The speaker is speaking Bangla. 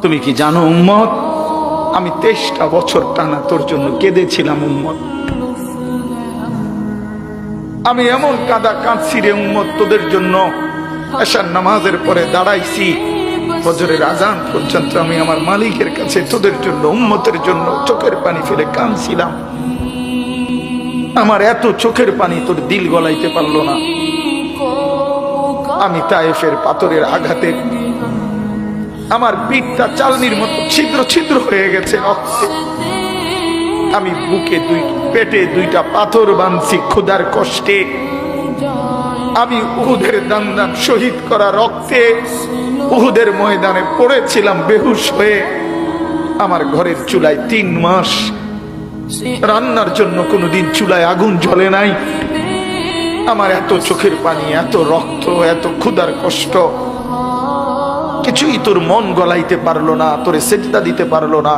তুমি কি জানো উম্মত, আমি 23টা বছর টানা তোর জন্য কেঁদেছিলাম উম্মত। আমি এমন কাঁদা কাঁদছি রে উম্মত তোদের জন্য। এশার নামাজের পরে দাঁড়াইছি, ফজরের আজান পর্যন্ত আমি আমার মালিকের কাছে তোদের জন্য, উম্মতের জন্য চোখের পানি ফেলে কাঁদছিলাম। আমার এত চোখের পানি তোর দিল গলাইতে পারলো না। আমি তায়েফের পাথরের আঘাতে আমার পিঠটা চালনির মতো ছিদ্র ছিদ্র হয়ে গেছে রক্তে। আমি বুকে পেটে 2টা পাথর বাঁধছি ক্ষুধার কষ্টে। আমি উহুদের দান শহীদ করা রক্তে উহুদের ময়দানে পড়েছিলাম বেহুশ হয়ে। আমার ঘরের চুলায় 3 মাস রান্নার জন্য কোনোদিন চুলায় আগুন জ্বলে নাই। আমার এত চোখের পানি, এত রক্ত, এত ক্ষুধার কষ্ট, কিছুই তোর মন গলাইতে পারলো না, তোরে সেজদা দিতে পারলো না।